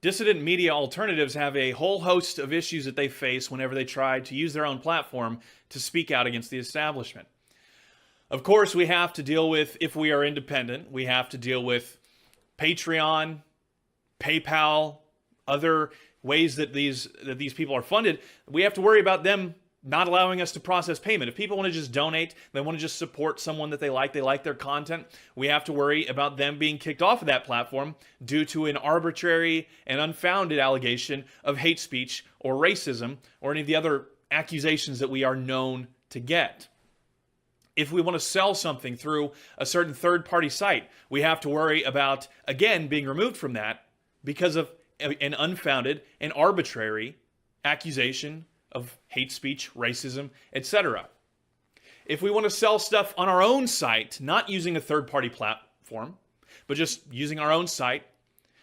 Dissident media alternatives have a whole host of issues that they face whenever they try to use their own platform to speak out against the establishment. Of course, we have to deal with, if we are independent, we have to deal with Patreon, PayPal, other ways that these people are funded. We have to worry about them not allowing us to process payment. If people want to just donate, they want to just support someone that they like their content, we have to worry about them being kicked off of that platform due to an arbitrary and unfounded allegation of hate speech or racism or any of the other accusations that we are known to get. If we want to sell something through a certain third-party site, we have to worry about, again, being removed from that because of an unfounded and arbitrary accusation of hate speech, racism, etc. If we want to sell stuff on our own site, not using a third-party platform, but just using our own site,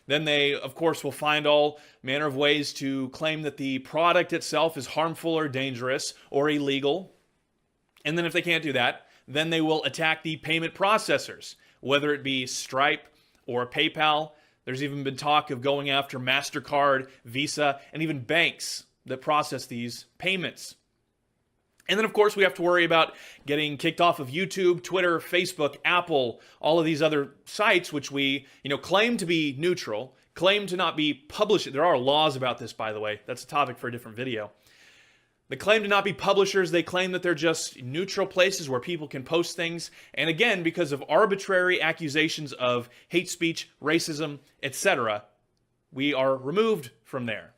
then they, of course, will find all manner of ways to claim that the product itself is harmful or dangerous or illegal. And then if they can't do that, then they will attack the payment processors, whether it be Stripe or PayPal. There's even been talk of going after MasterCard, Visa, and even banks that process these payments. And then, of course, we have to worry about getting kicked off of YouTube, Twitter, Facebook, Apple, all of these other sites, which we, claim to be neutral, claim to not be publishing. There are laws about this, by the way. That's a topic for a different video. They claim to not be publishers. They claim that they're just neutral places where people can post things. And again, because of arbitrary accusations of hate speech, racism, etc., we are removed from there.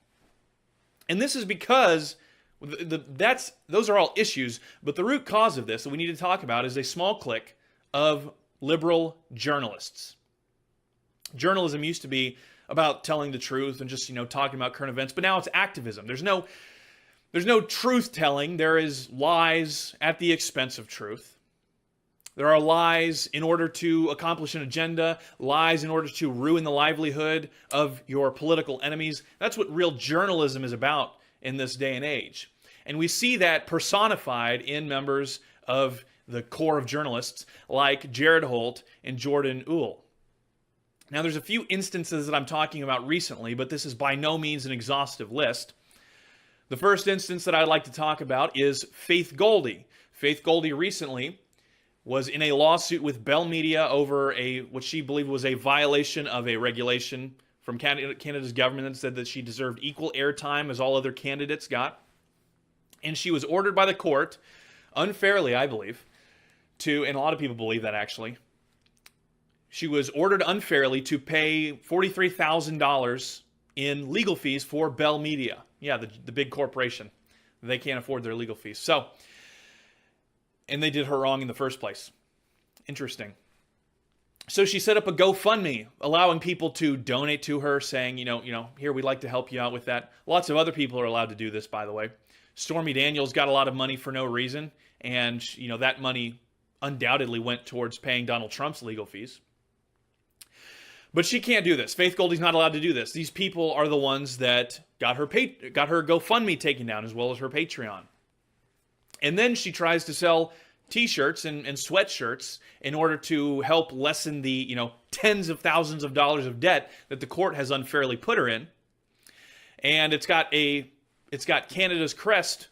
And this is because those are all issues, but the root cause of this that we need to talk about is a small clique of liberal journalists. Journalism used to be about telling the truth and just, talking about current events, but now it's activism. There's no truth telling. There is lies at the expense of truth. There are lies in order to accomplish an agenda, lies in order to ruin the livelihood of your political enemies. That's what real journalism is about in this day and age. And we see that personified in members of the core of journalists like Jared Holt and Jordan Uhl. Now, there's a few instances that I'm talking about recently, but this is by no means an exhaustive list. The first instance that I'd like to talk about is Faith Goldy. Faith Goldy recently was in a lawsuit with Bell Media over what she believed was a violation of a regulation from Canada's government that said that she deserved equal airtime as all other candidates got. And she was ordered by the court, unfairly, I believe, and a lot of people believe that actually, she was ordered unfairly to pay $43,000 in legal fees for Bell Media. Yeah, the big corporation. They can't afford their legal fees. And they did her wrong in the first place. Interesting. So she set up a GoFundMe, allowing people to donate to her, saying, here, we'd like to help you out with that. Lots of other people are allowed to do this, by the way. Stormy Daniels got a lot of money for no reason, and, that money undoubtedly went towards paying Donald Trump's legal fees. But she can't do this. Faith Goldy's not allowed to do this. These people are the ones that got her GoFundMe taken down, as well as her Patreon. And then she tries to sell T-shirts and sweatshirts in order to help lessen the tens of thousands of dollars of debt that the court has unfairly put her in. And it's got Canada's crest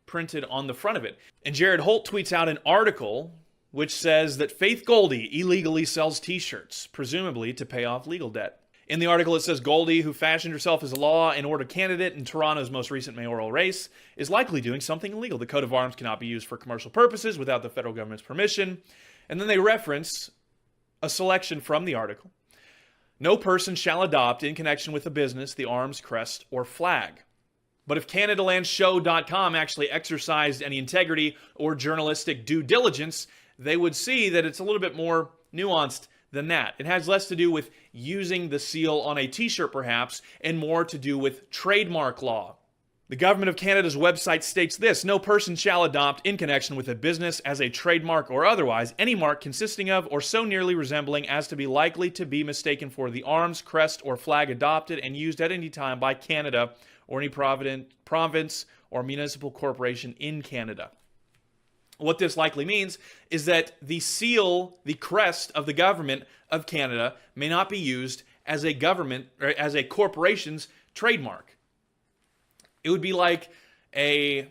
printed on the front of it. And Jared Holt tweets out an article which says that Faith Goldy illegally sells T-shirts, presumably to pay off legal debt. In the article, it says Goldy, who fashioned herself as a law and order candidate in Toronto's most recent mayoral race, is likely doing something illegal. The coat of arms cannot be used for commercial purposes without the federal government's permission. And then they reference a selection from the article. No person shall adopt in connection with a business the arms, crest, or flag. But if CanadaLandShow.com actually exercised any integrity or journalistic due diligence, they would see that it's a little bit more nuanced than that. It has less to do with using the seal on a t-shirt perhaps, and more to do with trademark law. The Government of Canada's website states this: no person shall adopt in connection with a business as a trademark or otherwise any mark consisting of or so nearly resembling as to be likely to be mistaken for the arms, crest, or flag adopted and used at any time by Canada or any province or municipal corporation in Canada. What this likely means is that the seal, the crest of the government of Canada may not be used as a government or as a corporation's trademark. It would be like a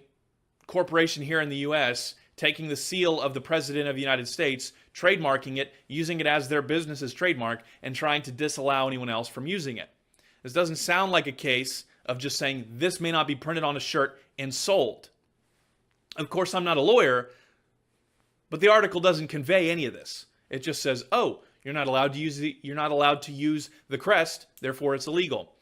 corporation here in the US taking the seal of the President of the United States, trademarking it, using it as their business's trademark, and trying to disallow anyone else from using it. This doesn't sound like a case of just saying this may not be printed on a shirt and sold. Of course, I'm not a lawyer, but the article doesn't convey any of this. It just says, "Oh, you're not allowed to use the crest, therefore it's illegal."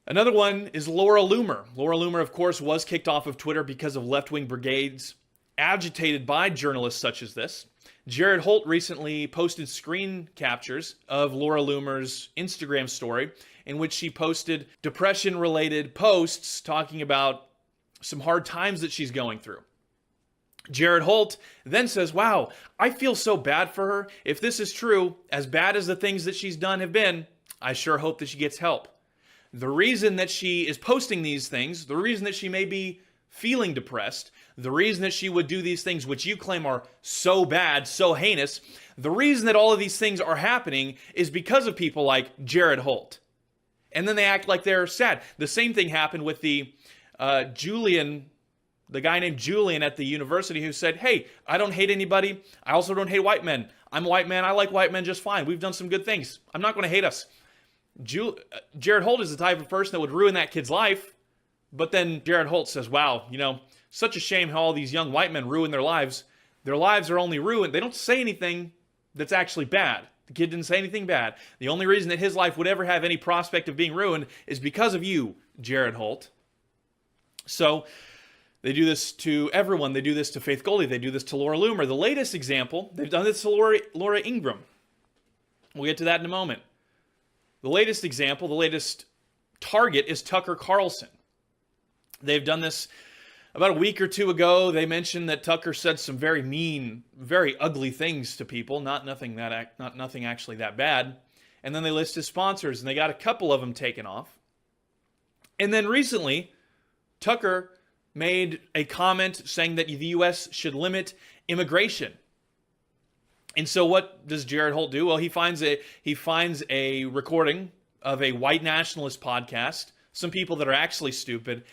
Another one is Laura Loomer. Laura Loomer, of course, was kicked off of Twitter because of left-wing brigades agitated by journalists such as this. Jared Holt recently posted screen captures of Laura Loomer's Instagram story in which she posted depression-related posts talking about some hard times that she's going through. Jared Holt then says, "Wow, I feel so bad for her. If this is true, as bad as the things that she's done have been, I sure hope that she gets help." The reason that she is posting these things, the reason that she may be feeling depressed, the reason that she would do these things which you claim are so bad, so heinous, the reason that all of these things are happening is because of people like Jared Holt. And then they act like they're sad. The same thing happened with the guy named Julian at the university who said, "Hey, I don't hate anybody. I also don't hate white men. I'm a white man. I like white men just fine. We've done some good things. I'm not going to hate us." Jared Holt is the type of person that would ruin that kid's life. But then Jared Holt says, "Wow, such a shame how all these young white men ruin their lives. Their lives are only ruined." They don't say anything that's actually bad. The kid didn't say anything bad. The only reason that his life would ever have any prospect of being ruined is because of you, Jared Holt. So they do this to everyone. They do this to Faith Goldie. They do this to Laura Loomer. The latest example, they've done this to Laura Ingraham. We'll get to that in a moment. The latest example, the latest target is Tucker Carlson. They've done this about a week or two ago. They mentioned that Tucker said some very mean, very ugly things to people, not nothing actually that bad. And then they list his sponsors, and they got a couple of them taken off. And then recently, Tucker made a comment saying that the U.S. should limit immigration. And so what does Jared Holt do? Well, he finds a recording of a white nationalist podcast. Some people that are actually stupid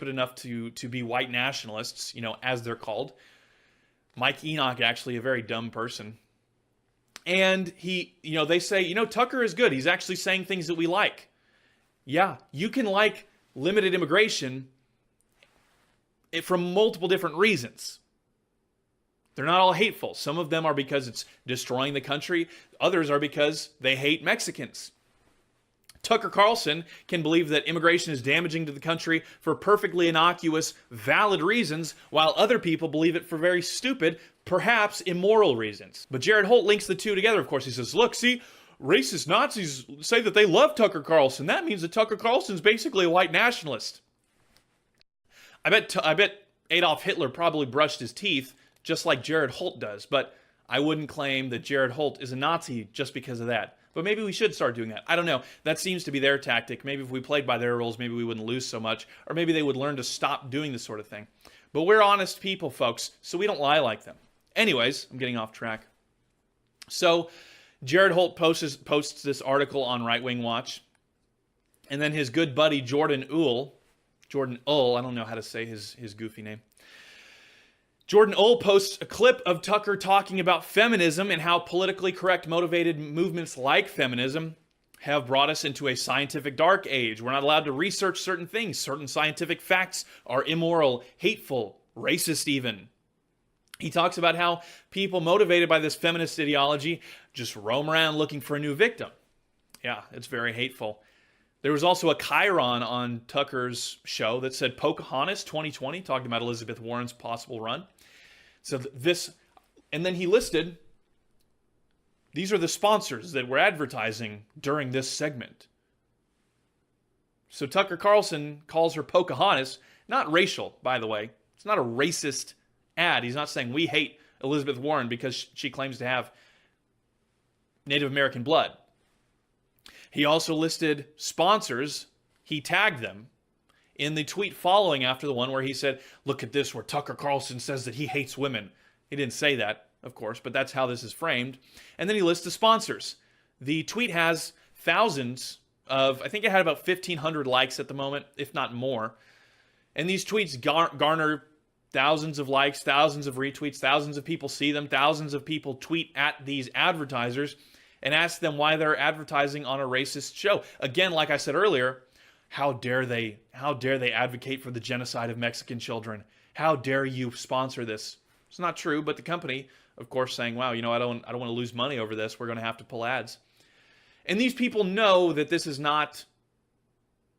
enough to be white nationalists, as they're called. Mike Enoch, actually a very dumb person. And they say, Tucker is good. He's actually saying things that we like. Yeah, you can like limited immigration from multiple different reasons. They're not all hateful. Some of them are because it's destroying the country. Others are because they hate Mexicans. Tucker Carlson can believe that immigration is damaging to the country for perfectly innocuous, valid reasons, while other people believe it for very stupid, perhaps immoral reasons. But Jared Holt links the two together, of course. He says, "Look, see, racist Nazis say that they love Tucker Carlson. That means that Tucker Carlson's basically a white nationalist." I bet Adolf Hitler probably brushed his teeth just like Jared Holt does, but I wouldn't claim that Jared Holt is a Nazi just because of that. But maybe we should start doing that. I don't know. That seems to be their tactic. Maybe if we played by their rules, maybe we wouldn't lose so much, or maybe they would learn to stop doing this sort of thing. But we're honest people, folks, so we don't lie like them. Anyways, I'm getting off track. So Jared Holt posts this article on Right Wing Watch, and then his good buddy Jordan Uhl, I don't know how to say his goofy name. Jordan Uhl posts a clip of Tucker talking about feminism and how politically correct motivated movements like feminism have brought us into a scientific dark age. We're not allowed to research certain things. Certain scientific facts are immoral, hateful, racist even. He talks about how people motivated by this feminist ideology just roam around looking for a new victim. Yeah, it's very hateful. There was also a chyron on Tucker's show that said Pocahontas 2020, talking about Elizabeth Warren's possible run. So this, and then he listed, these are the sponsors that were advertising during this segment. So Tucker Carlson calls her Pocahontas, not racial, by the way. It's not a racist ad. He's not saying we hate Elizabeth Warren because she claims to have Native American blood. He also listed sponsors. He tagged them in the tweet following after the one where he said, "Look at this, where Tucker Carlson says that he hates women." He didn't say that, of course, but that's how this is framed. And then he lists the sponsors. The tweet has thousands of, I think it had about 1,500 likes at the moment, if not more. And these tweets garner thousands of likes, thousands of retweets, thousands of people see them, thousands of people tweet at these advertisers and ask them why they're advertising on a racist show. Again, like I said earlier, how dare they advocate for the genocide of Mexican children? How dare you sponsor this? It's not true, but the company, of course, saying, wow, I don't want to lose money over this. We're going to have to pull ads. And these people know that this does not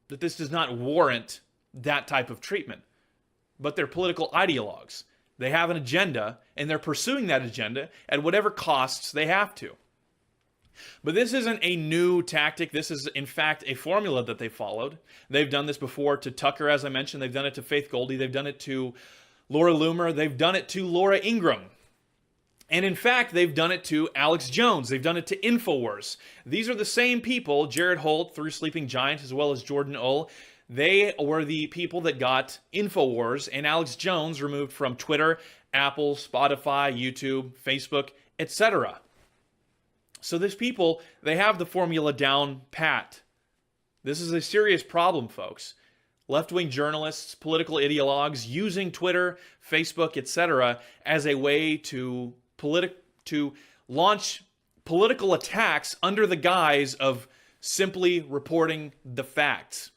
warrant that type of treatment. But they're political ideologues. They have an agenda, and they're pursuing that agenda at whatever costs they have to. But this isn't a new tactic. This is, in fact, a formula that they followed. They've done this before to Tucker, as I mentioned. They've done it to Faith Goldy. They've done it to Laura Loomer. They've done it to Laura Ingraham. And in fact, they've done it to Alex Jones. They've done it to InfoWars. These are the same people, Jared Holt through Sleeping Giant, as well as Jordan Ull. They were the people that got InfoWars and Alex Jones removed from Twitter, Apple, Spotify, YouTube, Facebook, etc. So these people, they have the formula down pat. This is a serious problem, folks. Left-wing journalists, political ideologues using Twitter, Facebook, etc. as a way to launch political attacks under the guise of simply reporting the facts.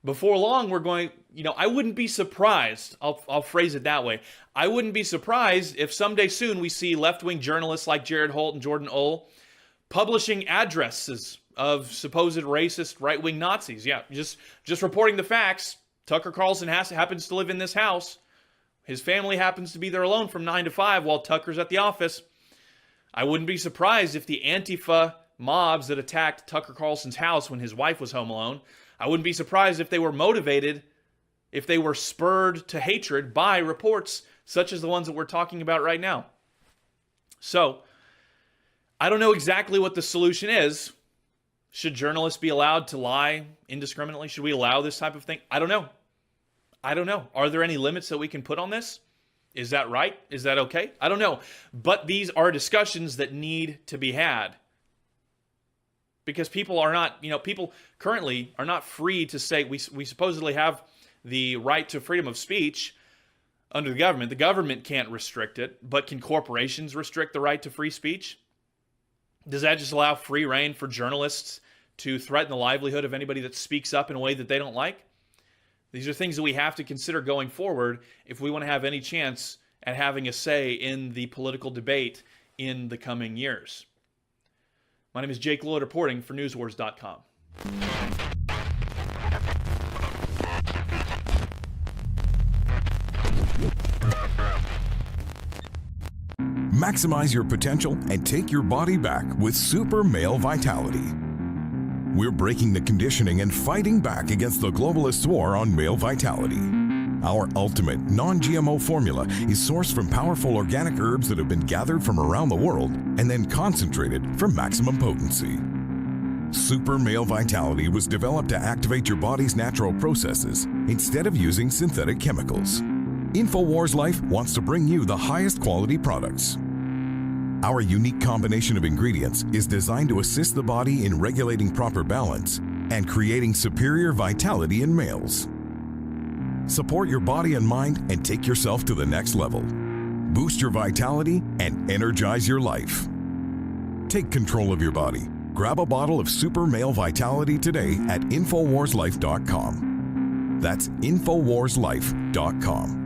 Before long, we're going, I wouldn't be surprised, I'll phrase it that way. I wouldn't be surprised if someday soon we see left-wing journalists like Jared Holt and Jordan Ull publishing addresses of supposed racist right-wing Nazis. Yeah, just reporting the facts. Tucker Carlson happens to live in this house. His family happens to be there alone from 9 to 5 while Tucker's at the office. I wouldn't be surprised if the Antifa mobs that attacked Tucker Carlson's house when his wife was home alone, I wouldn't be surprised if they were motivated, if they were spurred to hatred by reports such as the ones that we're talking about right now. So, I don't know exactly what the solution is. Should journalists be allowed to lie indiscriminately? Should we allow this type of thing? I don't know. Are there any limits that we can put on this? Is that right? Is that okay? I don't know. But these are discussions that need to be had. Because people are not, people currently are not free to say, we supposedly have the right to freedom of speech under the government. The government can't restrict it, but can corporations restrict the right to free speech? Does that just allow free reign for journalists to threaten the livelihood of anybody that speaks up in a way that they don't like? These are things that we have to consider going forward if we want to have any chance at having a say in the political debate in the coming years. My name is Jake Lloyd reporting for NewsWars.com. Maximize your potential and take your body back with Super Male Vitality. We're breaking the conditioning and fighting back against the globalists' war on male vitality. Our ultimate non-GMO formula is sourced from powerful organic herbs that have been gathered from around the world and then concentrated for maximum potency. Super Male Vitality was developed to activate your body's natural processes instead of using synthetic chemicals. InfoWars Life wants to bring you the highest quality products. Our unique combination of ingredients is designed to assist the body in regulating proper balance and creating superior vitality in males. Support your body and mind and take yourself to the next level. Boost your vitality and energize your life. Take control of your body. Grab a bottle of Super Male Vitality today at InfoWarsLife.com. That's InfoWarsLife.com.